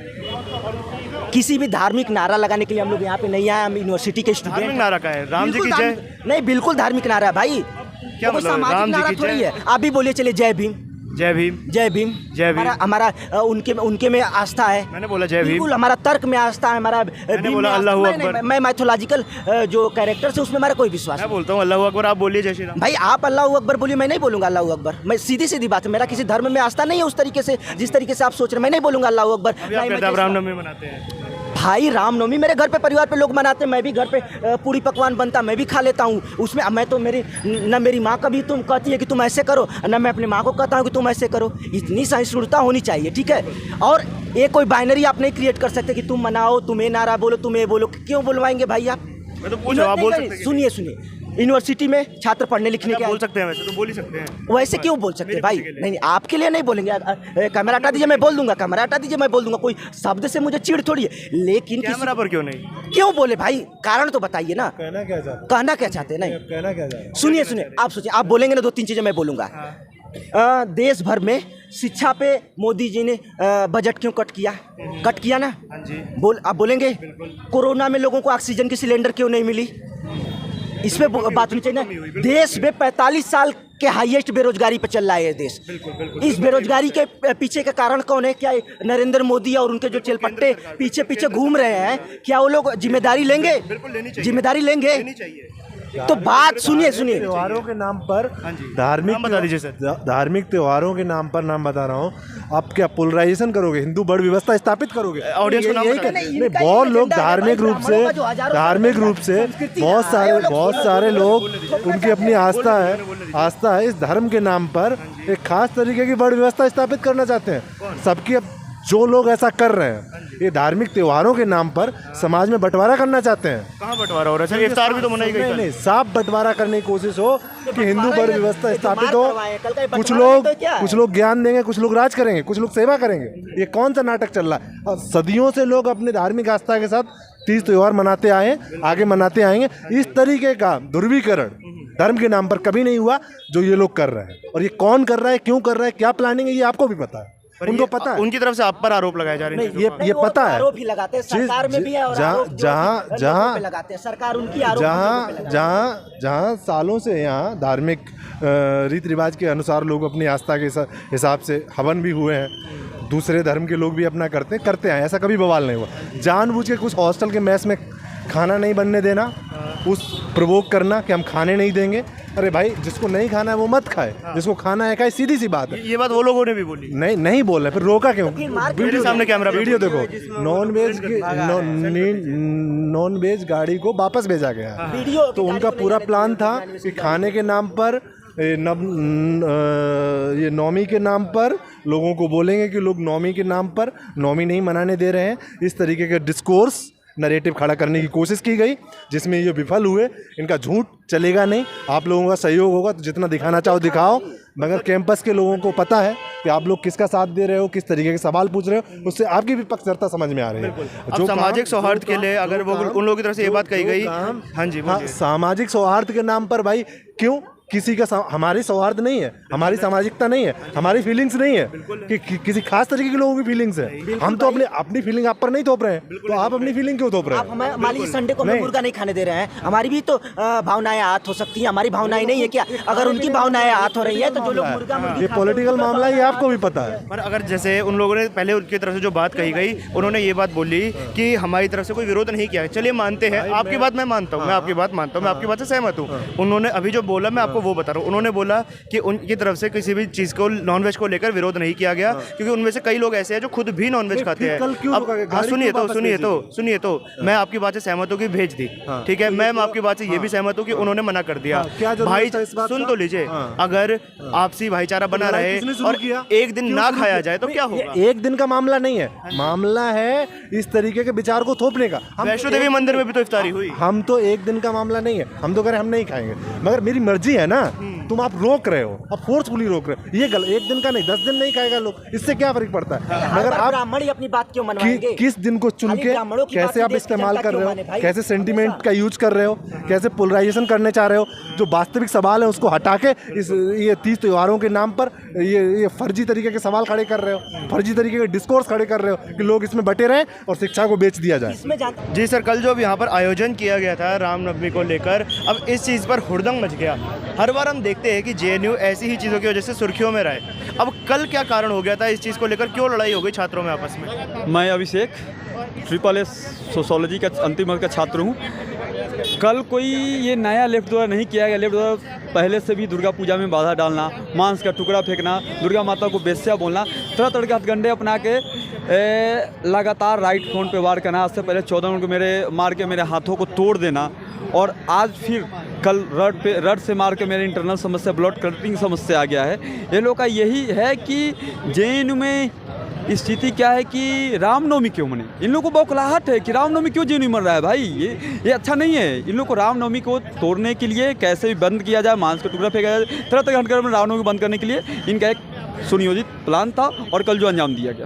किसी भी धार्मिक नारा लगाने के लिए हम लोग यहाँ पे नहीं आए। हम यूनिवर्सिटी के स्टूडेंट। धार्मिक नारा का है? राम जी की जय? नहीं, बिल्कुल धार्मिक नारा है भाई। क्या वो मतलब? सामाजिक राम जी नारा की थोड़ी जय? है। आप भी बोलिए, चलिए जय भीम। जय भीम। जय भीम। जय भीम। हमारा उनके में आस्था है। मैंने बोला जय भीम। बिल्कुल, हमारा तर्क में आस्था है, हमारा मैंने बोला अल्लाह अकबर। मैं मैथोलॉजिकल जो कैरेक्टर्स है उसमें हमारा कोई विश्वास मैं नहीं। बोलता हूँ अल्लाह अकबर, आप बोलिए जय श्री राम। भाई आप अल्लाह अकबर बोलिए, मैं नहीं बोलूंगा अल्लाह अकबर। मैं सीधी सीधी बात है, मेरा किसी धर्म में आस्था नहीं है उस तरीके से जिस तरीके से आप सोच रहे हैं। मैं नहीं बोलूंगा अल्लाह अकबर। आप रामनवमी मनाते हैं? भाई रामनवमी मेरे घर पे परिवार पे लोग मनाते हैं, मैं भी घर पे पूरी पकवान बनता, मैं भी खा लेता हूँ उसमें। मैं तो मेरी माँ कभी तुम कहती है कि तुम ऐसे करो, न मैं अपनी माँ को कहता हूँ कि तुम ऐसे करो। इतनी सहिष्णुता होनी चाहिए, ठीक है? और ये कोई बाइनरी आप नहीं क्रिएट कर सकते कि तुम मनाओ, तुम ये नारा बोलो, तुम ये बोलो। क्यों बुलवाएंगे भाई आप? मैं तो पूछ रहा हूँ, आप बोल सकते हैं? सुनिए, यूनिवर्सिटी में छात्र पढ़ने लिखने के बोल सकते हैं, वैसे तो बोल ही सकते हैं। वैसे क्यों बोल सकते हैं भाई? नहीं, आपके लिए नहीं बोलेंगे। कैमरा हटा दीजिए, मैं बोल दूंगा। कैमरा हटा दीजिए, मैं बोल दूंगा। कोई शब्द से मुझे चिढ़ थोड़ी है। लेकिन कैमरा पर क्यों नहीं? क्यों बोले भाई? कारण तो बताइए ना। कहना क्या चाहते हैं? कहना क्या चाहते हैं? नहीं, कहना क्या चाहते हैं? सुनिए, आप सोचिए, आप बोलेंगे ना 2-3 चीजें मैं बोलूंगा। देश भर में शिक्षा पे मोदी जी ने बजट क्यों कट किया ना? आप बोलेंगे कोरोना में लोगों को ऑक्सीजन की सिलेंडर क्यों नहीं मिली? इस पे बात होनी चाहिए ना। देश में 45 साल के हाईएस्ट बेरोजगारी पे चल रहा है ये देश। इस बेरोजगारी के पीछे का कारण कौन है? क्या नरेंद्र मोदी और उनके जो चेलपट्टे पीछे पीछे घूम रहे हैं, क्या वो लोग जिम्मेदारी लेंगे? जिम्मेदारी लेंगे? तो बात सुनिए। त्योहारों के नाम पर धार्मिक त्योहारों के नाम पर नाम बता रहा हूँ। आप क्या पोलराइजेशन करोगे? हिंदू बड़ व्यवस्था स्थापित करोगे? ऑडियंस को नहीं, बहुत लोग धार्मिक रूप से बहुत सारे लोग, उनकी अपनी आस्था है। इस धर्म के नाम पर एक खास तरीके की बड़ व्यवस्था स्थापित करना चाहते हैं। सबकी जो लोग ऐसा कर रहे हैं, ये धार्मिक त्योहारों के नाम पर समाज में बंटवारा करना चाहते हैं। कहाँ बंटवारा हो रहा है? इफ्तार भी तो मनाई गई। नहीं, साफ बंटवारा करने की कोशिश हो कि हिंदू बड़ व्यवस्था स्थापित हो। कुछ लोग ज्ञान देंगे, कुछ लोग राज करेंगे, कुछ लोग सेवा करेंगे। ये कौन सा नाटक चल रहा है? और सदियों से लोग अपने धार्मिक आस्था के साथ तीज त्योहार मनाते आए, आगे मनाते आएंगे। इस तरीके का ध्रुवीकरण धर्म के नाम पर कभी नहीं हुआ जो ये लोग कर रहे हैं। और ये कौन कर रहा है, क्यों कर रहा है, क्या प्लानिंग है, ये आपको भी पता है, उनको पता है। उनकी तरफ से आप पर आरोप लगाए जा रहे हैं। ये पता है। आरोप ही लगाते हैं, सरकार में भी है और जहाँ लगाते हैं सरकार उनकी आरोप। जहाँ सालों से यहाँ धार्मिक रीति रिवाज के अनुसार लोग अपनी आस्था के हिसाब से हवन भी हुए हैं। दूसरे धर्म के लोग भी अपना करते हैं, ऐसा कभी बवाल नहीं हुआ। जानबूझ के कुछ हॉस्टल के मेस में खाना नहीं बनने देना, उस प्रोवोक करना कि हम खाने नहीं देंगे। अरे भाई, जिसको नहीं खाना है वो मत खाए, जिसको खाना है खाए, सीधी सी बात है। ये बात वो लोगों ने भी बोली। नहीं बोल रहे, फिर रोका क्यों? वीडियो सामने कैमरा, वीडियो देखो। नॉन वेज गाड़ी को वापस भेजा गया। तो उनका पूरा प्लान था कि खाने के नाम पर, ये नौमी के नाम पर लोगों को बोलेंगे कि लोग नौमी के नाम पर नौमी नहीं मनाने दे रहे हैं। इस तरीके के डिस्कोर्स नैरेटिव खड़ा करने की कोशिश की गई, जिसमें ये विफल हुए। इनका झूठ चलेगा नहीं। आप लोगों का सहयोग होगा तो जितना दिखाना चाहो दिखाओ, मगर कैंपस के लोगों को पता है कि आप लोग किसका साथ दे रहे हो, किस तरीके के सवाल पूछ रहे हो, उससे आपकी विपक्षता समझ में आ रही है। जो सामाजिक सौहार्द के लिए अगर वो उन लोगों की तरफ से ये बात कही गई, हाँ जी, सामाजिक सौहार्द के नाम पर भाई क्यों? किसी का हमारी सौहार्द नहीं है, हमारी सामाजिकता नहीं है, हमारी फीलिंग्स नहीं है कि किसी खास तरीके के लोगों की फीलिंग्स है। हम तो अपनी फीलिंग आप पर नहीं थोप रहे हैं, तो आप अपनी फीलिंग क्यों थोप रहे हैं? आप हमारी संडे को मुर्गा नहीं खाने दे रहे हैं, हमारी भी तो भावनाएं आहत हो सकती हैं। हमारी भावनाएं नहीं है क्या? अगर उनकी भावनाएं आहत हो रही है तो जो लोग मुर्गा ये पॉलिटिकल मामला है, ये आपको भी पता है। पर अगर जैसे उन लोगों ने पहले उनकी तरफ से जो बात कही गई, उन्होंने ये बात बोली कि हमारी तरफ से कोई विरोध नहीं किया। चलिए मानते हैं, आपकी बात मैं मानता हूँ, मैं आपकी बात मानता हूँ, मैं आपकी बात से सहमत हूँ। उन्होंने अभी जो बोला मैं आपको वो बता रहा हूँ। उन्होंने बोला कि उनकी तरफ से किसी भी चीज को नॉनवेज को लेकर विरोध नहीं किया गया, क्योंकि उनमें से कई लोग ऐसे हैं जो खुद भी नॉनवेज खाते हैं। अब सुनिए तो मैं आपकी बात से सहमत हूँ कि भेज दी, ठीक है। मैं आपकी बात से ये भी सहमत हूँ कि उन्होंने मना कर दिया। भाई सुन तो लीजिए, अगर आपसी भाईचारा बना रहे और एक दिन ना खाया जाए तो क्या होगा? एक दिन का मामला नहीं है, मामला है इस तरीके के विचार को थोपने का। वैष्णो देवी मंदिर में भी तो इफ्तारी हुई। हम तो एक दिन का मामला नहीं है, हम तो कह रहे हम नहीं खाएंगे, मगर मेरी मर्जी है ना। तुम आप रोक रहे हो, आप फोर्सफुली रोक रहे हो। ये गलत। एक दिन का नहीं, 10 दिन नहीं खाएगा लोग, इससे क्या फर्क पड़ता है? मगर आप ब्राह्मण ही अपनी बात क्यों मनवाएंगे? किस दिन को चुन के कैसे आप इस्तेमाल कर रहे हो, कैसे सेंटिमेंट का यूज कर रहे हो, कैसे पोलराइजेशन करने चाह रहे हो। जो वास्तविक सवाल है उसको हटा के ये तीज त्योहारों के नाम पर ये फर्जी तरीके के सवाल खड़े कर रहे हो, फर्जी तरीके के डिस्कोर्स खड़े कर रहे हो कि लोग इसमें बटे रहें और शिक्षा को बेच दिया जाए। जी सर, कल जो अब यहाँ पर आयोजन किया गया था रामनवमी को लेकर, अब इस चीज़ पर हुड़दंग मच गया। हर बार हम देखते हैं कि जेएनयू ऐसी ही चीज़ों की वजह से सुर्खियों में रहे। अब कल क्या कारण हो गया था इस चीज़ को लेकर, क्यों लड़ाई हो गई छात्रों में आपस में? मैं अभिषेक ट्रिपल एस सोशोलॉजी का अंतिम वर्ष का छात्र हूँ। कल कोई ये नया लेफ्ट द्वारा नहीं किया गया। लेफ्ट द्वारा पहले से भी दुर्गा पूजा में बाधा डालना, मांस का टुकड़ा फेंकना, दुर्गा माता को बेस्या बोलना, तरह तरह के हथगंडे अपना के लगातार राइट फ्रंट पे वार करना। आज से पहले 14 मिनट को मार के मेरे हाथों को तोड़ देना, और आज फिर कल रड से मार के मेरे इंटरनल समस्या, ब्लड क्लॉटिंग समस्या आ गया है। ये लोग का यही है कि जेएनयू में स्थिति क्या है कि रामनवमी क्यों मने। इन लोगों को बौखलाहट है कि रामनवमी क्यों जेएनयू मन रहा है। भाई ये अच्छा नहीं है। इन लोग को रामनवमी को तोड़ने के लिए कैसे भी बंद किया जाए, मांस का टुकड़ा फेंका जाए, तरह तरह के हटकर रामनवमी बंद करने के लिए इनका एक सुनियोजित प्लान था, और कल जो अंजाम दिया गया।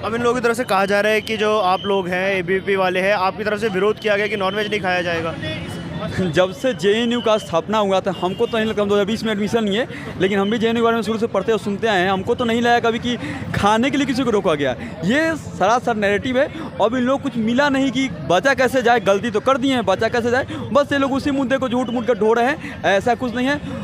अब इन लोगों की तरफ से कहा जा रहा है कि जो आप लोग हैं एबीवीपी वाले हैं, आपकी तरफ से विरोध किया गया कि नॉनवेज नहीं खाया जाएगा। जब से JNU का स्थापना हुआ था, हमको तो नहीं लगता, हम 2020 में एडमिशन नहीं है, लेकिन हम भी JNU के बारे में शुरू से पढ़ते और सुनते आए हैं। हमको तो नहीं लगा कभी कि खाने के लिए किसी को रोका गया। ये सरासर नैरेटिव है। अब इन लोग कुछ मिला नहीं कि बचा कैसे जाए, गलती तो कर दिए हैं, बचा कैसे जाए, बस ये लोग उसी मुद्दे को झूठ मूठ कर ढो रहे हैं। ऐसा कुछ नहीं है।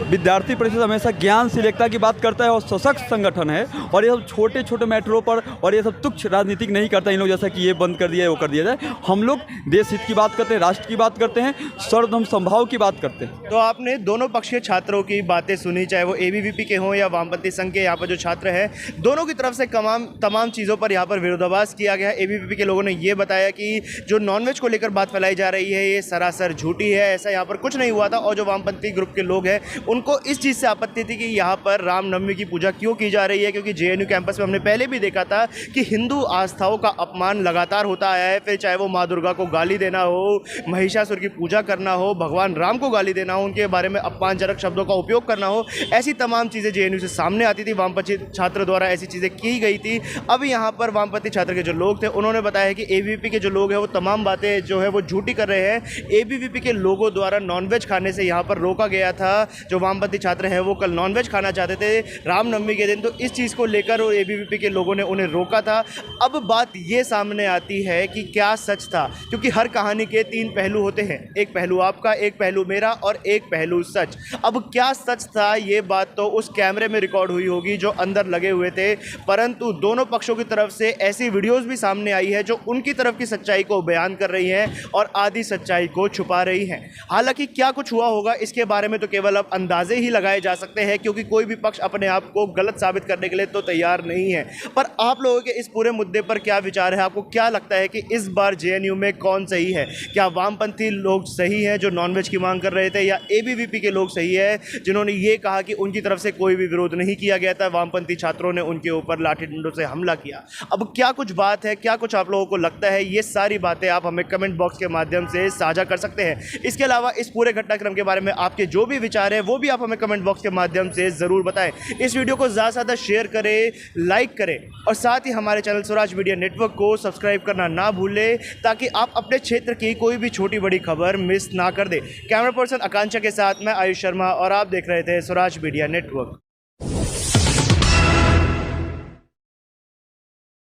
विद्यार्थी परिषद हमेशा ज्ञान शिलेक्ता की बात करता है और सशक्त संगठन है, और ये सब छोटे छोटे मैटरों पर और ये सब तुच्छ राजनीतिक नहीं करता इन लोग, जैसा कि ये बंद कर दिया है, वो कर दिया जाए। हम लोग देश हित की बात करते हैं, राष्ट्र की बात करते हैं, सर्वधर्म संभाव की बात करते हैं। तो आपने दोनों पक्षीय छात्रों की बातें सुनी, चाहे वो ABVP के हों या वामपंथी संघ के यहाँ पर जो छात्र हैं, दोनों की तरफ से तमाम चीज़ों पर यहाँ पर विरोधाभास किया गया। ABVP के लोगों ने ये बताया कि जो नॉनवेज को लेकर बात फैलाई जा रही है ये सरासर झूठी है, ऐसा यहाँ पर कुछ नहीं हुआ था। और जो वामपंथी ग्रुप के लोग हैं उनको इस चीज़ से आपत्ति थी कि यहाँ पर रामनवमी की पूजा क्यों की जा रही है, क्योंकि JNU कैंपस में हमने पहले भी देखा था कि हिंदू आस्थाओं का अपमान लगातार होता आया है। फिर चाहे वो माँ दुर्गा को गाली देना हो, महिषासुर की पूजा करना हो, भगवान राम को गाली देना हो, उनके बारे में अपमानजनक शब्दों का उपयोग करना हो, ऐसी तमाम चीज़ें JNU से सामने आती थी। वामपंथी छात्र द्वारा ऐसी चीज़ें की गई थी। अब यहाँ पर वामपंथी छात्र के जो लोग थे उन्होंने बताया कि ABVP के जो लोग हैं वो तमाम बातें जो है वो झूठी कर रहे हैं। ABVP के लोगों द्वारा नॉनवेज खाने से यहाँ पर रोका गया था। जो वामपंथी छात्र हैं वो कल नॉनवेज खाना चाहते थे रामनवमी के दिन, तो इस चीज़ को लेकर ABVP के लोगों ने उन्हें रोका था। अब बात ये सामने आती है कि क्या सच था, क्योंकि हर कहानी के 3 पहलू होते हैं, एक पहलू आपका, एक पहलू मेरा और एक पहलू सच। अब क्या सच था ये बात तो उस कैमरे में रिकॉर्ड हुई होगी जो अंदर लगे हुए थे, परंतु दोनों पक्षों की तरफ से ऐसी वीडियोस भी सामने आई है जो उनकी तरफ की सच्चाई को बयान कर रही हैं और आधी सच्चाई को छुपा रही हैं। हालांकि क्या कुछ हुआ होगा इसके बारे में तो केवल अब अंदाजे ही लगाए जा सकते हैं, क्योंकि कोई भी पक्ष अपने आप को गलत साबित करने के लिए तो तैयार नहीं है। पर आप लोगों के इस पूरे मुद्दे पर क्या विचार है? आपको क्या लगता है कि इस बार JNU में कौन सही है? क्या वामपंथी लोग सही हैं जो नॉनवेज की मांग कर रहे थे, या ABVP के लोग सही है जिन्होंने ये कहा कि उनकी तरफ से कोई भी विरोध नहीं किया गया था, वामपंथी छात्रों ने उनके ऊपर लाठी डंडों से हमला किया? अब क्या कुछ बात है, क्या कुछ आप लोगों को लगता है? ये सारी बातें आप हमें कमेंट बॉक्स के माध्यम से साझा कर सकते हैं। इसके अलावा इस पूरे घटनाक्रम के बारे में आपके जो भी विचार है वो भी आप हमें कमेंट बॉक्स के माध्यम से ज़रूर बताएं। इस वीडियो को ज़्यादा से ज़्यादा शेयर करें, लाइक करें और साथ ही हमारे चैनल स्वराज मीडिया नेटवर्क को सब्सक्राइब करना ना भूलें, ताकि आप अपने क्षेत्र की कोई भी छोटी बड़ी खबर मिस ना कर दें। कैमरा पर्सन आकांक्षा के साथ मैं आयुष शर्मा और आप देख रहे थे स्वराज मीडिया नेटवर्क।